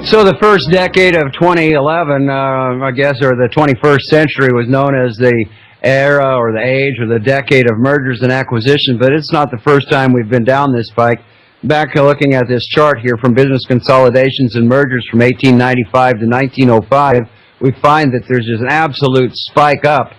So the first decade of 2011, I guess, or the 21st century was known as the era or the age or the decade of mergers and acquisitions, but it's not the first time we've been down this pike. Back to looking at this chart here from business consolidations and mergers from 1895 to 1905, we find that there's just an absolute spike up,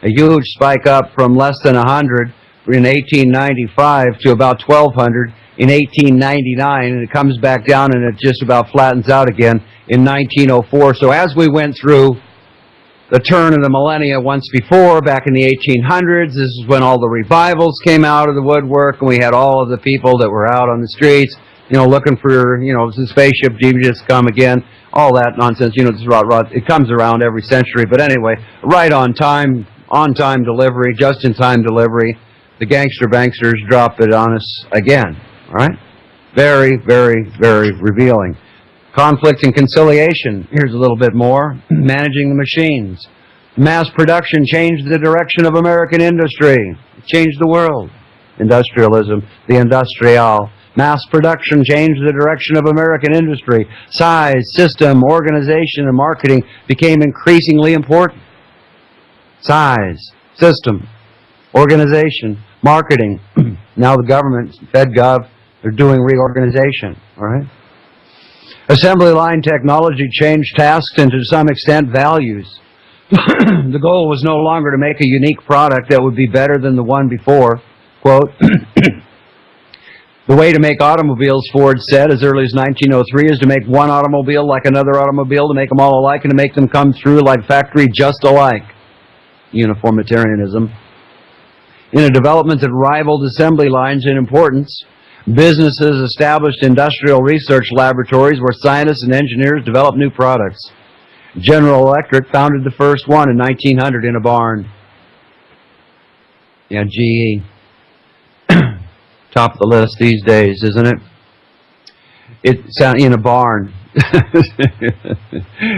a huge spike up from less than 100 in 1895 to about 1,200 in 1899, and it comes back down and it just about flattens out again in 1904. So as we went through the turn of the millennia once before, back in the 1800s, this is when all the revivals came out of the woodwork, and we had all of the people that were out on the streets, you know, looking for, you know, the spaceship Jesus come again, all that nonsense, you know, it comes around every century. But anyway, right on time delivery, just-in-time delivery, the gangster banksters drop it on us again. All right? Very, very, very revealing. Conflict and conciliation. Here's a little bit more. Managing the machines. Mass production changed the direction of American industry. It changed the world. Industrialism, the industrial. Mass production changed the direction of American industry. Size, system, organization, and marketing became increasingly important. Size, system, organization, marketing. Now the government, FedGov, they're doing reorganization, all right? Assembly line technology changed tasks and to some extent values. The goal was no longer to make a unique product that would be better than the one before. Quote, the way to make automobiles, Ford said as early as 1903, is to make one automobile like another automobile, to make them all alike and to make them come through like factory just alike. Uniformitarianism. In a development that rivaled assembly lines in importance, businesses established industrial research laboratories where scientists and engineers developed new products. General Electric founded the first one in 1900 in a barn. Yeah, GE. Top of the list these days, isn't it? It's in a barn.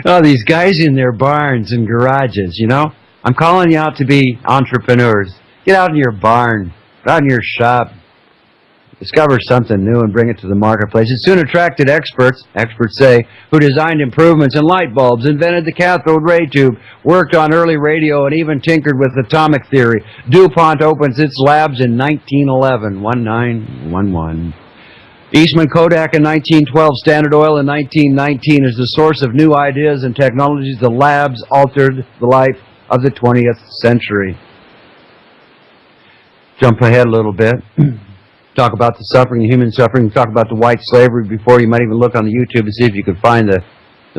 Oh, these guys in their barns and garages, you know? I'm calling you out to be entrepreneurs. Get out in your barn, out in your shop. Discover something new and bring it to the marketplace. It soon attracted experts say, who designed improvements in light bulbs, invented the cathode ray tube, worked on early radio, and even tinkered with atomic theory. DuPont opens its labs in 1911, 1911. Eastman Kodak in 1912, Standard Oil in 1919 is the source of new ideas and technologies. The labs altered the life of the 20th century. Jump ahead a little bit. Talk about the suffering, the human suffering. Talk about the white slavery before. You might even look on the YouTube and see if you can find the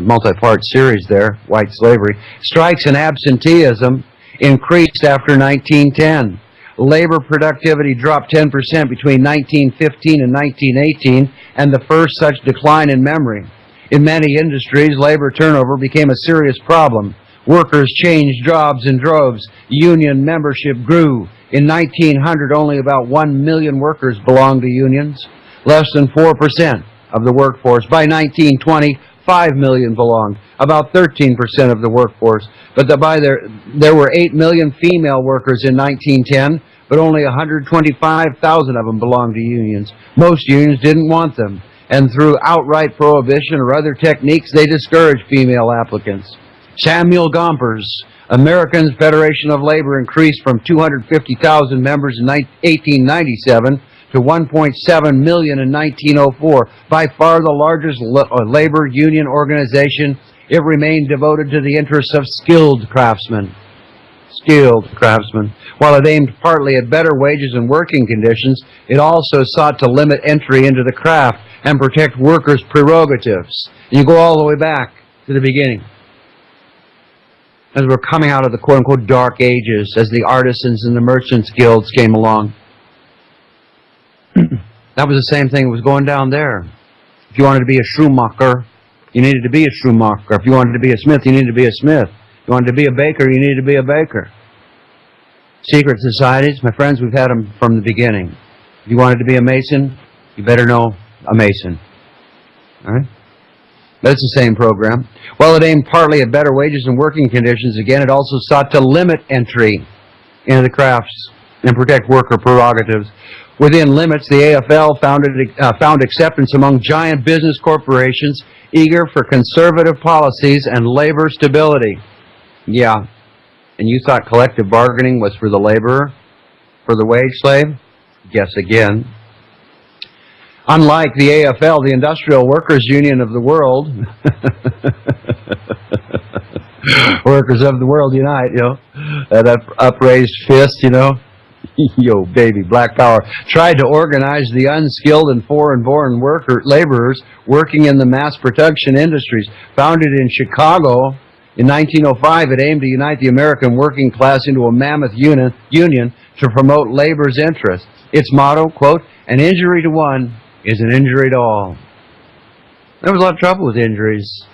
multi-part series there, white slavery. Strikes and absenteeism increased after 1910. Labor productivity dropped 10% between 1915 and 1918, and the first such decline in memory. In many industries, labor turnover became a serious problem. Workers changed jobs in droves. Union membership grew. In 1900, only about 1 million workers belonged to unions, less than 4% of the workforce. By 1920, 5 million belonged, about 13% of the workforce. But there were 8 million female workers in 1910, but only 125,000 of them belonged to unions. Most unions didn't want them, and through outright prohibition or other techniques, they discouraged female applicants. Samuel Gompers, Americans Federation of Labor, increased from 250,000 members in 1897 to 1.7 million in 1904. By far the largest labor union organization, it remained devoted to the interests of skilled craftsmen. While it aimed partly at better wages and working conditions, it also sought to limit entry into the craft and protect workers' prerogatives. You go all the way back to the beginning. As we're coming out of the quote-unquote dark ages, as the artisans and the merchants guilds came along. That was the same thing that was going down there. If you wanted to be a shoemaker, you needed to be a shoemaker. If you wanted to be a smith, you needed to be a smith. If you wanted to be a baker, you needed to be a baker. Secret societies, my friends, we've had them from the beginning. If you wanted to be a mason, you better know a mason. All right? But it's the same program. While it aimed partly at better wages and working conditions, again, it also sought to limit entry into the crafts. and protect worker prerogatives. Within limits, the AFL found acceptance among giant business corporations eager for conservative policies and labor stability. Yeah, and you thought collective bargaining was for the laborer, for the wage slave? Guess again. Unlike the AFL, the Industrial Workers Union of the world, workers of the world unite, you know, that upraised fist, you know, yo, baby, black power, tried to organize the unskilled and foreign-born laborers working in the mass production industries. Founded in Chicago in 1905, it aimed to unite the American working class into a mammoth union to promote labor's interests. Its motto, quote, "An injury to one is an injury to all." There was a lot of trouble with injuries.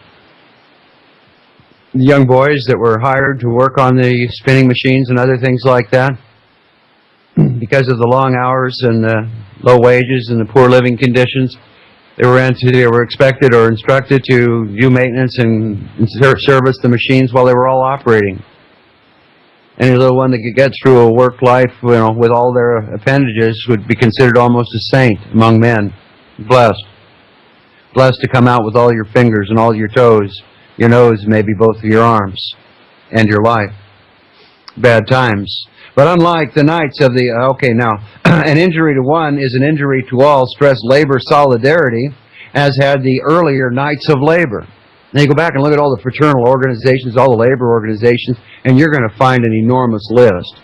The young boys that were hired to work on the spinning machines and other things like that, because of the long hours and the low wages and the poor living conditions, they were expected or instructed to do maintenance and service the machines while they were all operating. Any little one that could get through a work life, you know, with all their appendages would be considered almost a saint among men. Blessed. Blessed to come out with all your fingers and all your toes, your nose, maybe both of your arms, and your life. Bad times. But unlike the Knights of the, an injury to one is an injury to all, stress labor solidarity, as had the earlier Knights of Labor. Now you go back and look at all the fraternal organizations, all the labor organizations, and you're going to find an enormous list.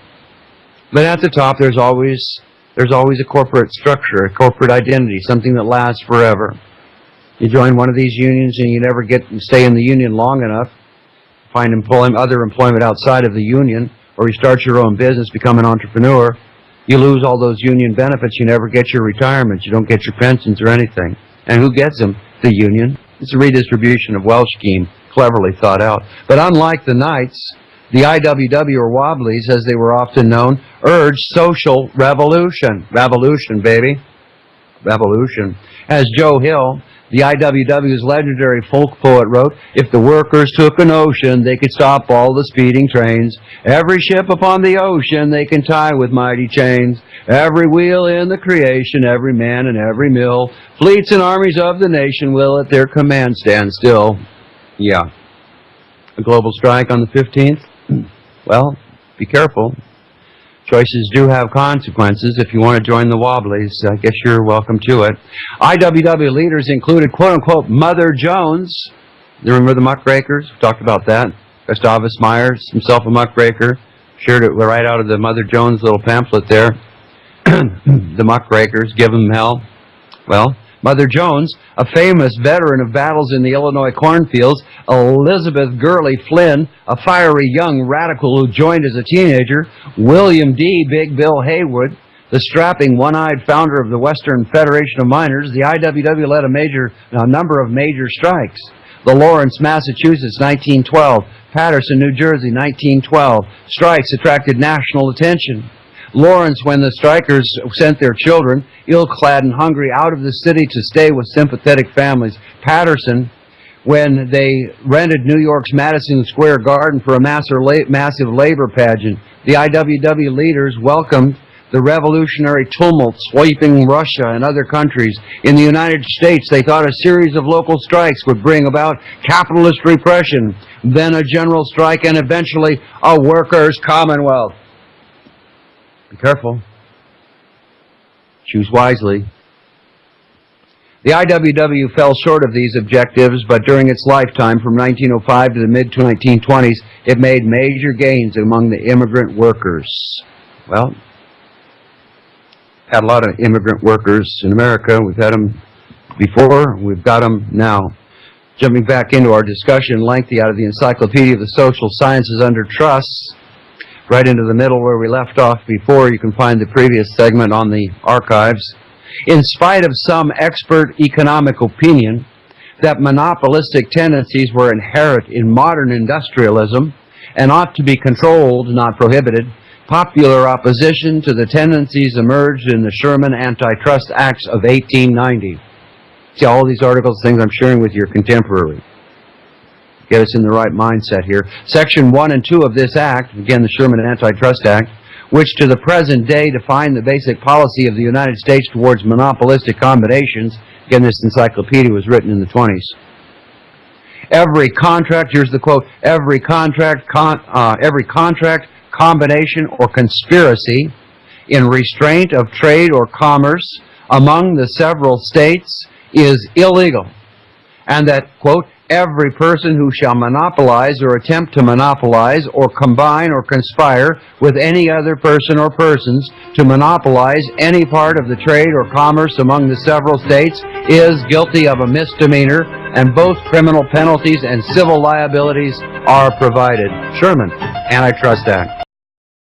But at the top, there's always a corporate structure, a corporate identity, something that lasts forever. You join one of these unions and you never stay in the union long enough, find other employment outside of the union, or you start your own business, become an entrepreneur, you lose all those union benefits, you never get your retirements, you don't get your pensions or anything. And who gets them? The union. It's a redistribution of wealth scheme, cleverly thought out. But unlike the Knights, the IWW, or Wobblies, as they were often known, urged social revolution. Revolution, baby. Revolution. As Joe Hill, the IWW's legendary folk poet, wrote, "If the workers took an ocean, they could stop all the speeding trains. Every ship upon the ocean they can tie with mighty chains. Every wheel in the creation, every man and every mill, fleets and armies of the nation will at their command stand still." Yeah. A global strike on the 15th? Well, be careful. Choices do have consequences. If you want to join the Wobblies, I guess you're welcome to it. IWW leaders included, quote-unquote, Mother Jones. You remember the muckrakers? We talked about that. Gustavus Myers, himself a muckraker, shared it right out of the Mother Jones little pamphlet there. The muckrakers, give them hell. Well, Mother Jones, a famous veteran of battles in the Illinois cornfields, Elizabeth Gurley Flynn, a fiery young radical who joined as a teenager, William D. Big Bill Haywood, the strapping one-eyed founder of the Western Federation of Miners. The IWW led a number of major strikes. The Lawrence, Massachusetts, 1912. Paterson, New Jersey, 1912. Strikes attracted national attention. Lawrence, when the strikers sent their children, ill-clad and hungry, out of the city to stay with sympathetic families. Paterson, when they rented New York's Madison Square Garden for a massive labor pageant. The IWW leaders welcomed the revolutionary tumult sweeping Russia and other countries. In the United States, they thought a series of local strikes would bring about capitalist repression, then a general strike, and eventually a workers' commonwealth. Be careful. Choose wisely. The IWW fell short of these objectives, but during its lifetime, from 1905 to the mid-1920s, it made major gains among the immigrant workers. Well, had a lot of immigrant workers in America. We've had them before, we've got them now. Jumping back into our discussion, lengthy out of the Encyclopedia of the Social Sciences under Trusts, right into the middle where we left off before. You can find the previous segment on the archives. In spite of some expert economic opinion that monopolistic tendencies were inherent in modern industrialism and ought to be controlled, not prohibited, popular opposition to the tendencies emerged in the Sherman Antitrust Acts of 1890. See, all these articles, things I'm sharing with your contemporary. Get us in the right mindset here. Section 1 and 2 of this act, again the Sherman Antitrust Act, which to the present day define the basic policy of the United States towards monopolistic combinations. Again, this encyclopedia was written in the 20s. Every contract, here's the quote, every contract, combination, or conspiracy in restraint of trade or commerce among the several states is illegal, and that, quote, every person who shall monopolize or attempt to monopolize or combine or conspire with any other person or persons to monopolize any part of the trade or commerce among the several states is guilty of a misdemeanor, and both criminal penalties and civil liabilities are provided. Sherman, Antitrust Act.